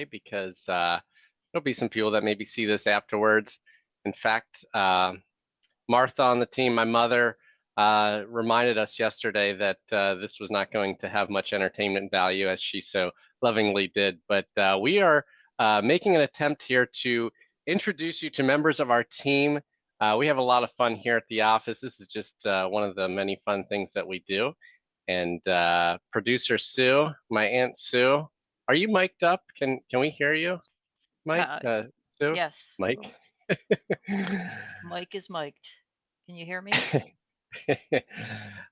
because there'll be some people that maybe see this afterwards. In fact, Martha on the team, my mother, reminded us yesterday that this was not going to have much entertainment value, as she so lovingly did. But we are making an attempt here to introduce you to members of our team. We have a lot of fun here at the office. This is just one of the many fun things that we do. And producer Sue, my Aunt Sue, are you mic'd up? Can we hear you, Mike? Sue? Yes. Mike? Mike is mic'd. Can you hear me?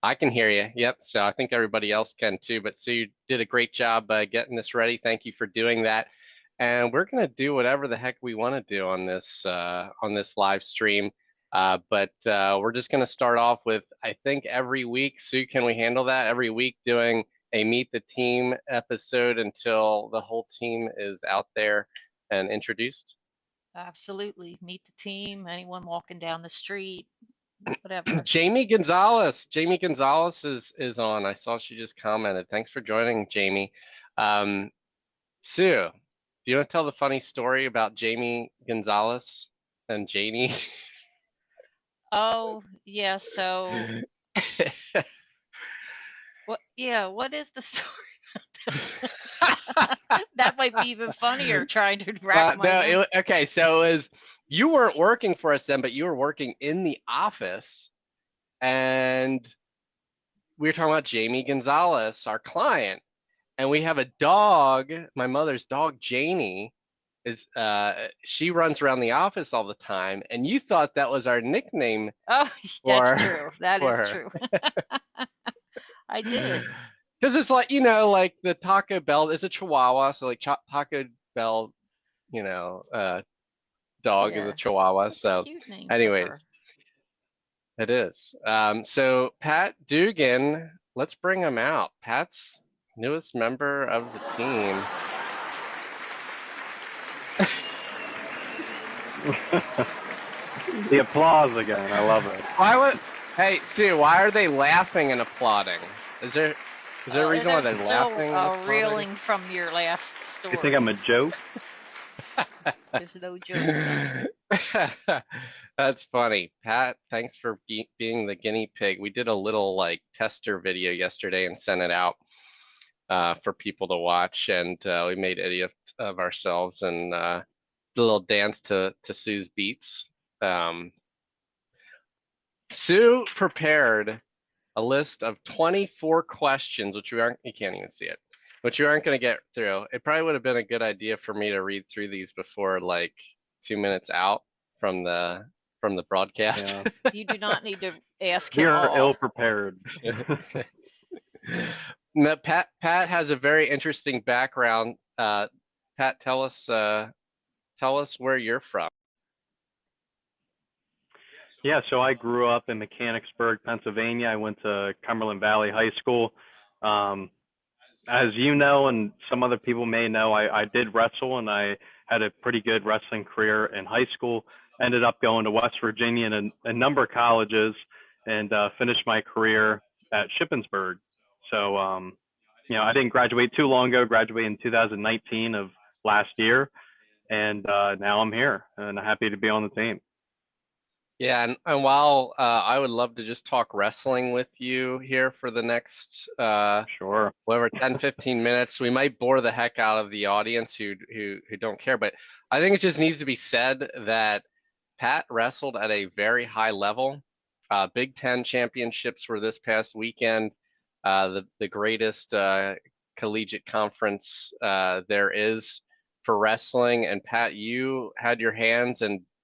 I can hear you. Yep. So I think everybody else can too. But Sue, you did a great job getting this ready. Thank you for doing that. And we're gonna do whatever the heck we want to do on this live stream. But we're just gonna start off with, I think every week, Sue, can we handle that? Every week doing a Meet the Team episode until the whole team is out there and introduced? Absolutely. Meet the team, anyone walking down the street, whatever. Jamie Gonzalez is on. I saw she just commented. Thanks for joining, Jamie. Sue, do you want to tell the funny story about Jamie Gonzalez and Janie? Oh, yeah, so what is the story? That might be even funnier trying to rack my memory. Okay, so it was, you weren't working for us then, but you were working in the office, and we were talking about Jamie Gonzalez, our client, and we have a dog. My mother's dog, Janie, is she runs around the office all the time, and you thought that was our nickname. Oh, that's true. That is true. I did. Because it's like, like the Taco Bell, it's a Chihuahua, so like Taco Bell, dog is a Chihuahua. So, cute name anyways, it is. So Pat Duggan, let's bring him out. Pat's newest member of the team. The applause again. I love it. Hey, Sue, why are they laughing and applauding? Is there a reason why they're laughing? Reeling from your last story. You think I'm a joke? There's no jokes. That's funny. Pat, thanks for being the guinea pig. We did a little tester video yesterday and sent it out for people to watch, and we made idiots of ourselves and did a little dance to Sue's beats. Sue prepared a list of 24 questions, which you can't even see it, which you aren't going to get through. It probably would have been a good idea for me to read through these before 2 minutes out from the broadcast. Yeah. You do not need to ask him. You're ill prepared. Now, Pat has a very interesting background. Pat, tell us where you're from. Yeah, so I grew up in Mechanicsburg, Pennsylvania. I went to Cumberland Valley High School. As you know, and some other people may know, I did wrestle, and I had a pretty good wrestling career in high school. Ended up going to West Virginia and a number of colleges, and finished my career at Shippensburg. So, I didn't graduate too long ago. Graduated in 2019 of last year, and now I'm here, and I'm happy to be on the team. Yeah, and while I would love to just talk wrestling with you here for the next sure, whatever 10-15 minutes, we might bore the heck out of the audience who don't care. But I think it just needs to be said that Pat wrestled at a very high level. Big Ten championships were this past weekend, the greatest collegiate conference there is for wrestling. And Pat, you had your hands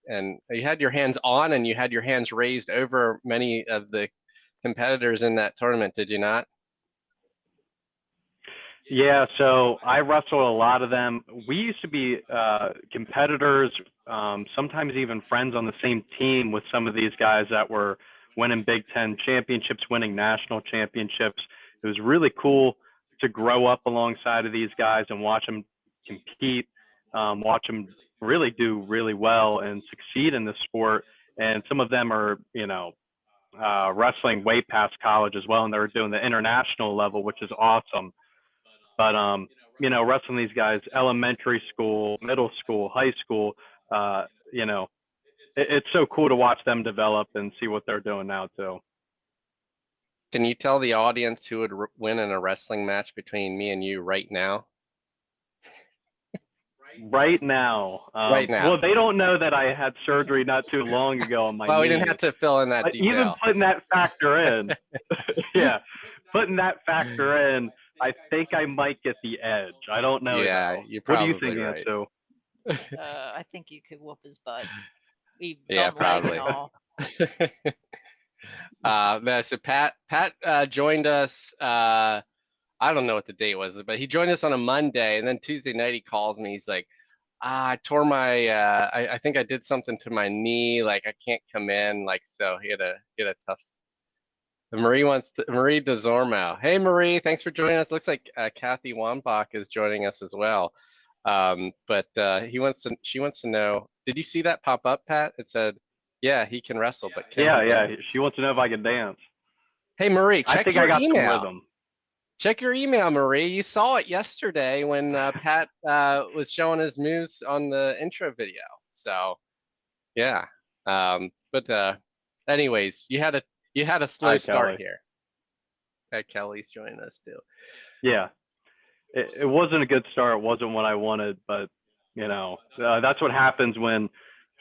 you had your hands on, and you had your hands raised over many of the competitors in that tournament, did you not? Yeah, so I wrestled a lot of them. We used to be competitors, sometimes even friends on the same team with some of these guys that were winning Big Ten championships, winning national championships. It was really cool to grow up alongside of these guys and watch them compete, watch them really do really well and succeed in the sport. And some of them are, wrestling way past college as well, and they're doing the international level, which is awesome. But you know, wrestling these guys, elementary school, middle school, high school, you know, it's so cool to watch them develop and see what they're doing now too. Can you tell the audience who would win in a wrestling match between me and you right now? Right now. Right now. Well, they don't know that I had surgery not too long ago on my knee. Well, we didn't have to fill in that But detail. even putting that factor in, yeah, putting that factor in, I think I might get the edge. I don't know. Yeah, though. you're What probably do you think, right. Ansu? I think you could whoop his butt. Even Yeah, on leg probably. and all. So Pat joined us. I don't know what the date was, but he joined us on a Monday, and then Tuesday night he calls me. He's like, I tore my, I think I did something to my knee. Like I can't come in. Like, so he had a tough. Marie DeZormo. Hey Marie, thanks for joining us. Looks like Kathy Wambach is joining us as well. But she wants to know, did you see that pop up, Pat? It said, yeah, he can wrestle, but can he Yeah. dance? She wants to know if I can dance. Hey Marie, I check think your I got some email. rhythm. Check your email, Marie. You saw it yesterday when Pat was showing his moves on the intro video. So, yeah. But anyways, you had a slow Hi, start Kelly. here. Kelly's joining us too. Yeah, it wasn't a good start. It wasn't what I wanted, but you know, that's what happens when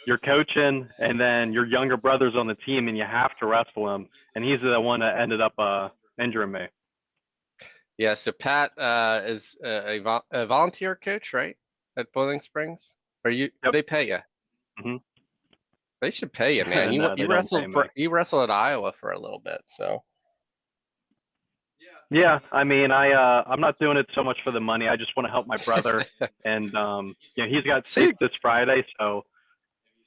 you're coaching and then your younger brother's on the team and you have to wrestle him, and he's the one that ended up injuring me. Yeah, so Pat is a volunteer coach, right, at Boiling Springs? Or Yep. they pay you? Mm-hmm. They should pay you, man. No, You wrestled at Iowa for a little bit, so. Yeah, I mean, I'm not doing it so much for the money. I just want to help my brother, and you know, he's got state this Friday, so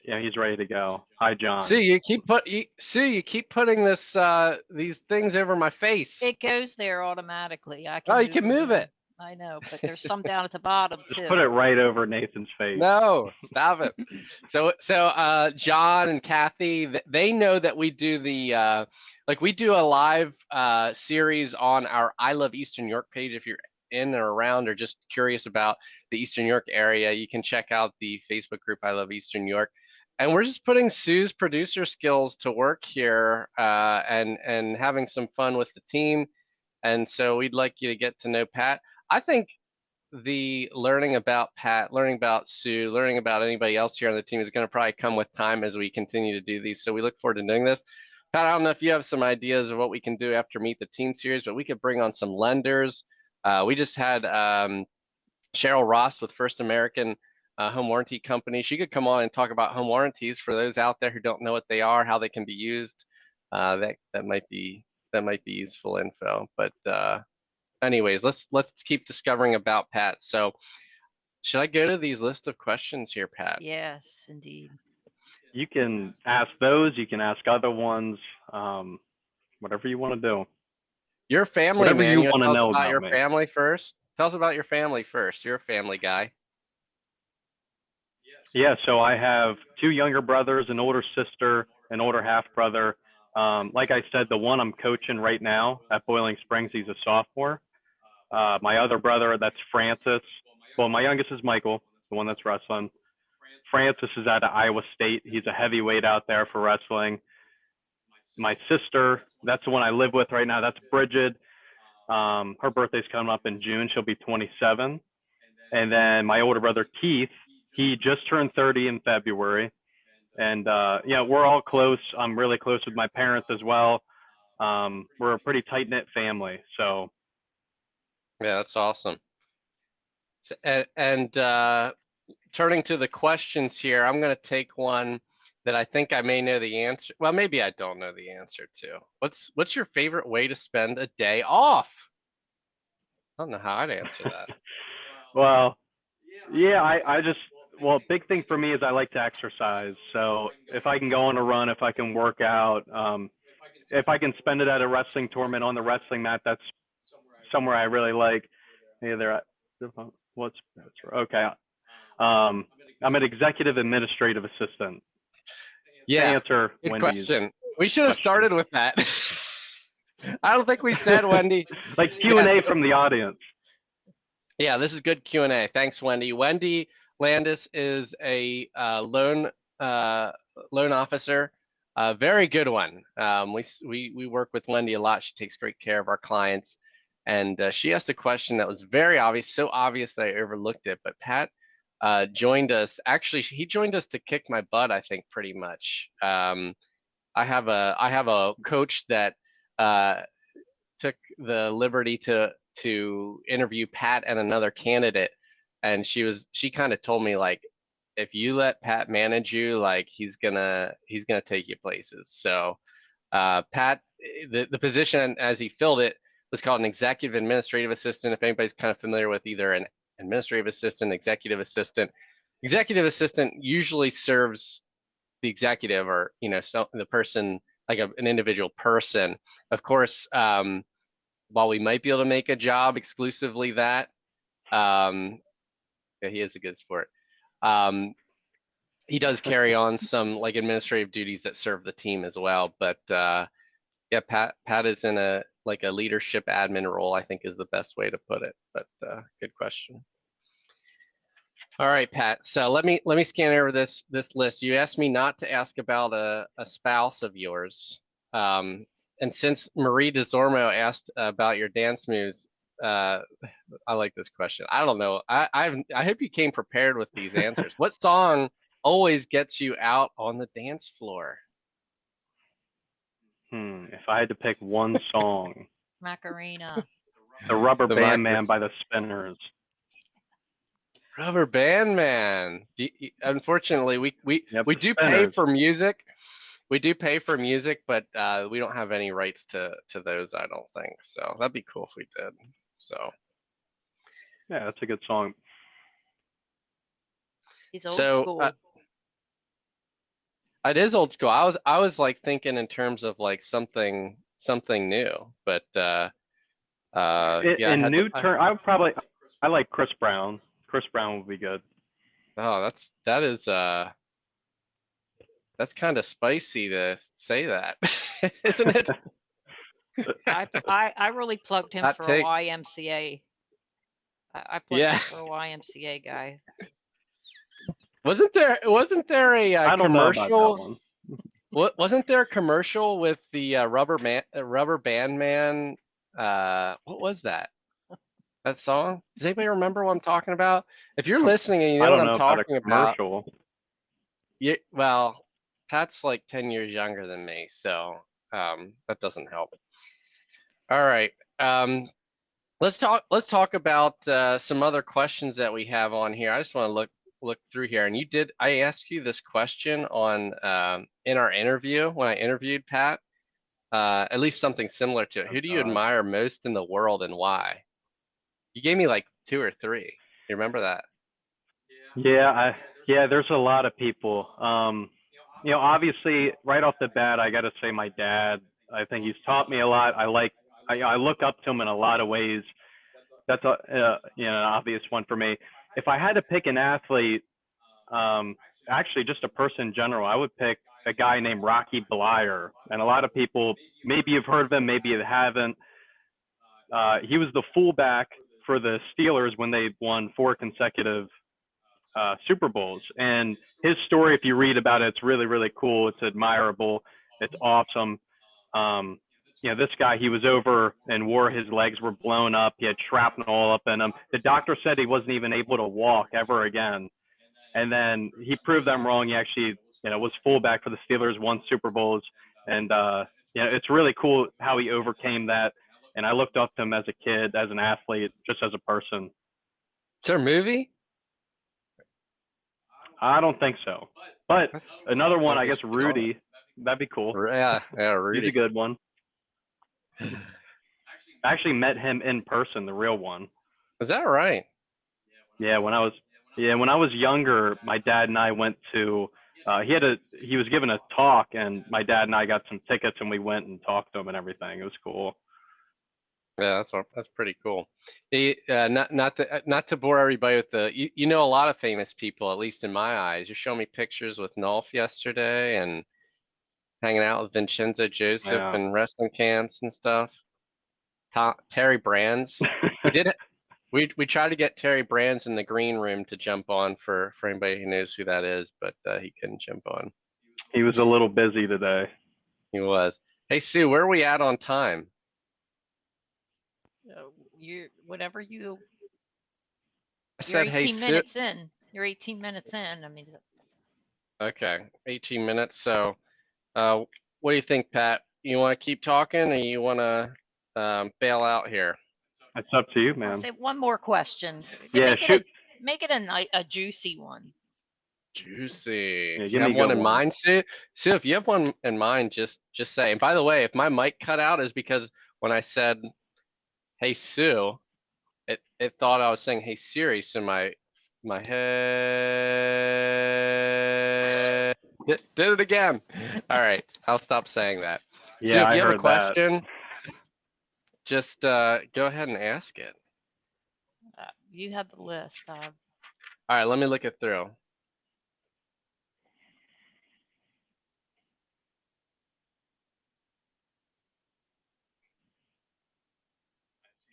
yeah, he's ready to go. Hi, John. Sue, you keep putting these things over my face. It goes there automatically. You can move it. I know, but there's some down at the bottom too. Just put it right over Nathan's face. No, stop it. So John and Kathy, they know that we do we do a live series on our I Love Eastern York page. If you're in or around or just curious about the Eastern York area, you can check out the Facebook group I Love Eastern York. And we're just putting Sue's producer skills to work here and having some fun with the team. And so we'd like you to get to know Pat. I think the learning about Pat, learning about Sue, learning about anybody else here on the team is going to probably come with time as we continue to do these. So we look forward to doing this. Pat, I don't know if you have some ideas of what we can do after Meet the Team series, but we could bring on some lenders. We just had Cheryl Ross with First American Home Warranty Company. She could come on and talk about home warranties for those out there who don't know what they are, how they can be used. That might be useful info. But anyways, let's keep discovering about Pat. So should I go to these list of questions here, Pat? Yes, indeed. You can ask those. You can ask other ones. Whatever you want to do. Your family, whatever man. You want to know tell us about your me. family first? Tell us about your family first. You're a family guy. Yeah, so I have two younger brothers, an older sister, an older half brother. Like I said, the one I'm coaching right now at Boiling Springs, he's a sophomore. My other brother, that's Francis. Well, my youngest is Michael, the one that's wrestling. Francis is out of Iowa State. He's a heavyweight out there for wrestling. My sister, that's the one I live with right now. That's Bridget. Her birthday's coming up in June. She'll be 27. And then my older brother, Keith, he just turned 30 in February. And, yeah, we're all close. I'm really close with my parents as well. We're a pretty tight-knit family, so. Yeah, that's awesome. And turning to the questions here, I'm going to take one that I think I may know the answer. Well, maybe I don't know the answer to. What's your favorite way to spend a day off? I don't know how I'd answer that. Well, yeah, well, big thing for me is I like to exercise. So if I can go on a run, if I can work out, if I can spend it at a wrestling tournament on the wrestling mat, that's somewhere I really like. Hey there, okay. I'm an executive administrative assistant. Yeah, answer good Wendy's question. We should have started with that. I don't think we said, Wendy. Like Q&A from the audience. Yeah, this is good Q&A. Thanks, Wendy. Wendy Landis is a loan officer, a very good one. We work with Wendy a lot. She takes great care of our clients, and she asked a question that was very obvious, so obvious that I overlooked it. But Pat joined us. Actually, he joined us to kick my butt, I think, pretty much. I have a coach that uh, took the liberty to interview Pat and another candidate, and she kind of told me like, if you let Pat manage you, like he's gonna take you places. So Pat, the position as he filled it was called an executive administrative assistant. If anybody's kind of familiar with either an administrative assistant, executive assistant usually serves the executive or the person like an individual person. Of course, while we might be able to make a job exclusively that, um, yeah, he is a good sport. He does carry on some like administrative duties that serve the team as well. But yeah, Pat is in a like a leadership admin role, I think is the best way to put it. But good question. All right, Pat. So let me scan over this list. You asked me not to ask about a spouse of yours. And since Marie DeZormo asked about your dance moves, uh, I like this question. I don't know. I hope you came prepared with these answers. What song always gets you out on the dance floor? If I had to pick one song, Macarena. the Rubber The Band Mac Man by the Spinners. Rubber Band Man. Unfortunately, Yep, we the do pay Spinners. for music. We do pay for music, but we don't have any rights to those, I don't think. So that'd be cool if we did. So Yeah, that's a good song. He's old so school. it is old school. I was like thinking in terms of like something new, but yeah, I In had to. new term, I like Chris Brown. Chris Brown would be good. Oh, that's kind of spicy to say that, isn't it? I really plugged him Hot for a take. YMCA. I plugged Yeah. him for a YMCA guy. Wasn't there a I don't know about that commercial? one. Wasn't there a commercial with the Rubber Band Man? What was that? That song? Does anybody remember what I'm talking about? If you're listening and you I know what don't I'm know about a talking about, commercial. well, Pat's like 10 years younger than me, so that doesn't help. All right. Let's talk about some other questions that we have on here. I just want to look through here. And I asked you this question on in our interview when I interviewed Pat, at least something similar to it. Who do you God. admire most in the world and why? You gave me like two or three. You remember that? Yeah, there's a lot of people. Obviously, right off the bat, I got to say my dad. I think he's taught me a lot. I look up to him in a lot of ways. That's an obvious one for me. If I had to pick an athlete, actually just a person in general, I would pick a guy named Rocky Bleier. And a lot of people, maybe you've heard of him, maybe you haven't. He was the fullback for the Steelers when they won 4 consecutive Super Bowls. And his story, if you read about it, it's really, really cool. It's admirable. It's awesome. This guy, he was over in war. His legs were blown up. He had shrapnel all up in him. The doctor said he wasn't even able to walk ever again. And then he proved them wrong. He actually, was fullback for the Steelers, won Super Bowls. And, it's really cool how he overcame that. And I looked up to him as a kid, as an athlete, just as a person. Is there a movie? I don't think so. But another one, I That'd guess be strong. Rudy. That'd be cool. Yeah, He's a Rudy. good one. I actually met him in person, the real one. Is that right? Yeah, when I was younger, my dad and I went to he was giving a talk, and my dad and I got some tickets and we went and talked to him and everything. It was cool. Yeah, that's pretty cool. Not to bore everybody with you know a lot of famous people, at least in my eyes. You showed me pictures with Nolf yesterday and hanging out with Vincenzo Joseph Yeah. and wrestling camps and stuff. Terry Brands. We tried to get Terry Brands in the green room to jump on for anybody who knows who that is, but he couldn't jump on. He was a little busy today. He was. Hey Sue, where are we at on time? Whatever I you're said, hey 18 Sue. minutes in. You're 18 minutes in. I mean, Okay, 18 minutes. So, what do you think, Pat? You want to keep talking, or you want to bail out here? It's up to you, I'll man. say one more question. Yeah, shoot. Make it a juicy one. Juicy. Yeah, Do you give me have a one good in one. mind, Sue? Sue, if you have one in mind, just say. And by the way, if my mic cut out, is because when I said, "Hey Sue," it thought I was saying, "Hey Siri," so my head did it again. All right, I'll stop saying that. Sue, Yeah, if I you have a heard that. question, just go ahead and ask it. You have the list. All right, let me look it through.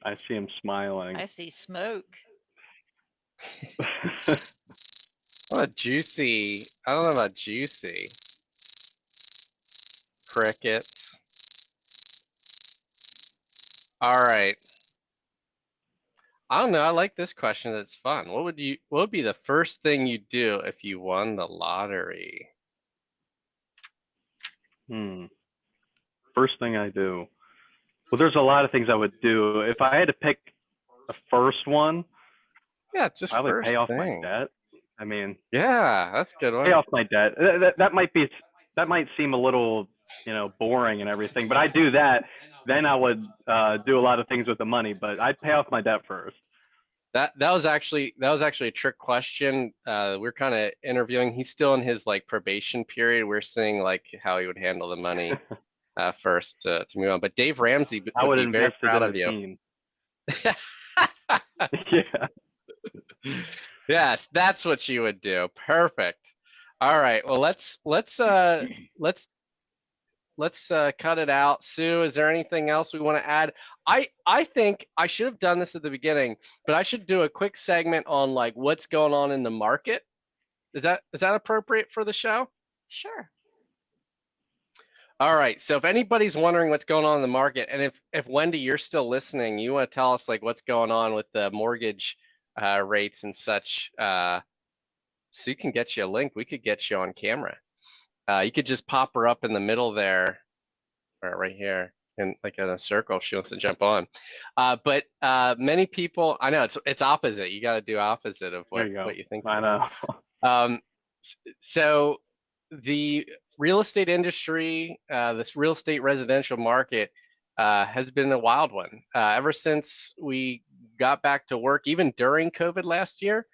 I see him smiling. I see smoke. What a juicy. I don't know about juicy. Crickets. All right. I don't know. I like this question. It's fun. What would be the first thing you'd do if you won the lottery? First thing I do. Well, there's a lot of things I would do. If I had to pick the first one, Yeah, just probably first pay off my thing. debt. I mean, Yeah, that's a good one. pay off my debt. That might seem a little, boring and everything, but I do that. Then I would do a lot of things with the money, but I'd pay off my debt first. That was actually a trick question. We're kind of interviewing. He's still in his like probation period. We're seeing like how he would handle the money first to move on. But Dave Ramsey I would would be very invest it proud in of the you. team. Yeah. Yes, that's what you would do. Perfect. All right. Well, let's cut it out. Sue, is there anything else we want to add? I think I should have done this at the beginning, but I should do a quick segment on like what's going on in the market. Is that appropriate for the show? Sure. All right. So if anybody's wondering what's going on in the market, and if Wendy, you're still listening, you want to tell us like what's going on with the mortgage rates and such, Sue can get you a link. We could get you on camera. You could just pop her up in the middle there, or right here, in like in a circle. If she wants to jump on. But many people, I know it's opposite. You got to do opposite of There you go. what you think. I know. So the real estate industry, this real estate residential market has been a wild one. Ever since we got back to work, even during COVID last year,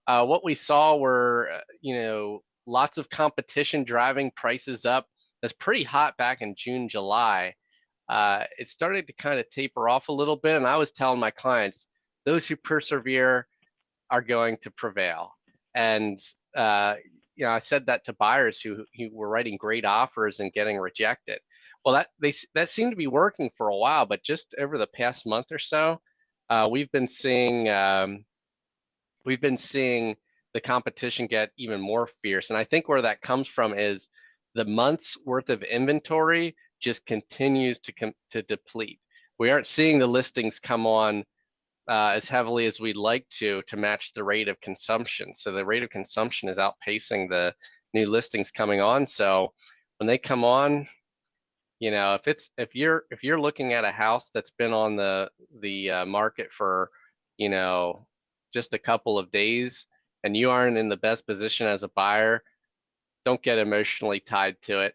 what we saw were, lots of competition driving prices up. That's pretty hot back in June, July. It started to kind of taper off a little bit, and I was telling my clients, those who persevere are going to prevail. And I said that to buyers who were writing great offers and getting rejected. Well, that seemed to be working for a while, but just over the past month or so, we've been seeing the competition get even more fierce. And I think where that comes from is the month's worth of inventory just continues to deplete. We aren't seeing the listings come on as heavily as we'd like to match the rate of consumption. So the rate of consumption is outpacing the new listings coming on. So when they come on, if you're looking at a house that's been on the market for just a couple of days and you aren't in the best position as a buyer, don't get emotionally tied to it.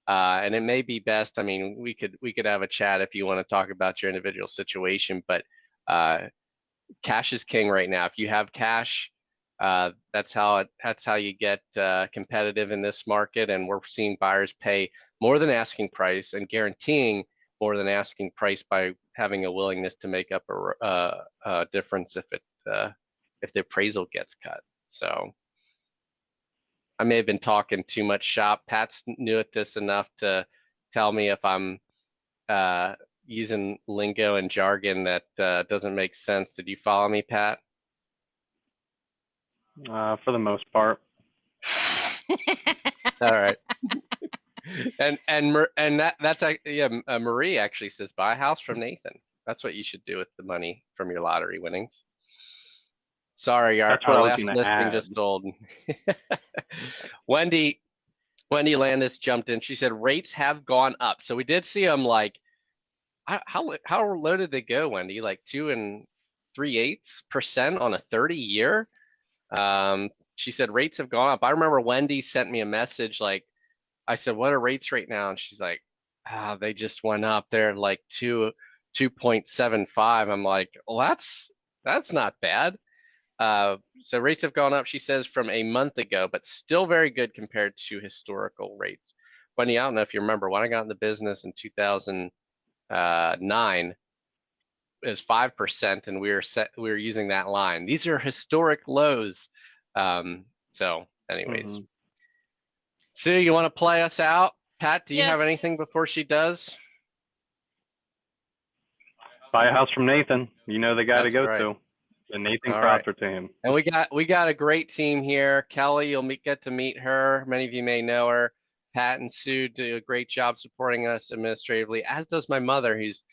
And it may be best. I mean, we could have a chat if you want to talk about your individual situation, but cash is king right now. If you have cash, that's how you get competitive in this market. And we're seeing buyers pay more than asking price and guaranteeing more than asking price by having a willingness to make up a difference if the appraisal gets cut. So I may have been talking too much shop. Pat's new at this enough to tell me if I'm using lingo and jargon that doesn't make sense. Did you follow me, Pat? For the most part. All right. And that's yeah. Marie actually says buy a house from Nathan. That's what you should do with the money from your lottery winnings. Sorry, our last listing just sold. Wendy Landis jumped in. She said rates have gone up. So we did see them like, how low did they go, Wendy? Like 2 3/8% on a 30-year. She said rates have gone up. I remember Wendy sent me a message like, I said, what are rates right now? And she's like, they just went up. They're like 2.75. I'm like, well, that's not bad. So rates have gone up, she says, from a month ago, but still very good compared to historical rates. Wendy, I don't know if you remember, when I got in the business in 2009, it was 5%, and we were using that line. These are historic lows. So anyways. Sue, you want to play us out? Pat, do you have anything before she does? Buy a house from Nathan. You know the guy to go to. And Nathan Krotzer team. And we got a great team here. Kelly, you'll get to meet her. Many of you may know her. Pat and Sue do a great job supporting us administratively, as does my mother, who's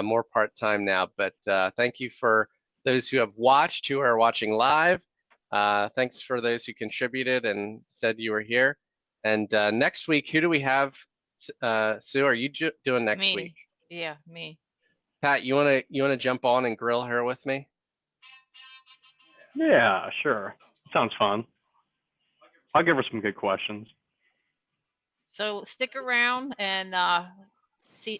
more part-time now. But thank you for those who have watched, who are watching live. Thanks for those who contributed and said you were here. And next week, who do we have? Sue, are you doing next week? Yeah, me. Pat, you wanna jump on and grill her with me? Yeah, sure. Sounds fun. I'll give her some good questions. So stick around and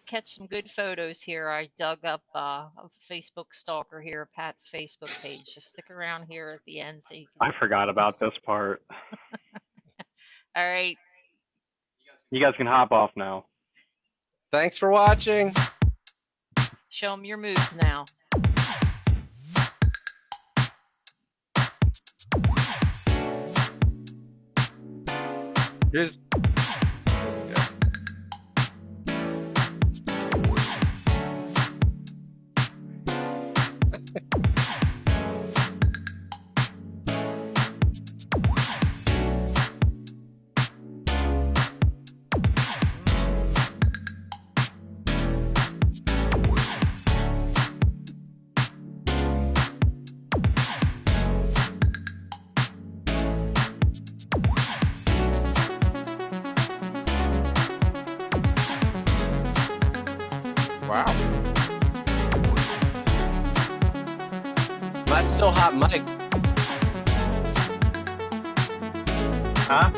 catch some good photos here. I dug up a Facebook stalker here, Pat's Facebook page. Just stick around here at the end so you can... I forgot about this part. All right. You guys can hop off now. Thanks for watching. Show them your moves now. Here's wow. That's still hot mic. Huh?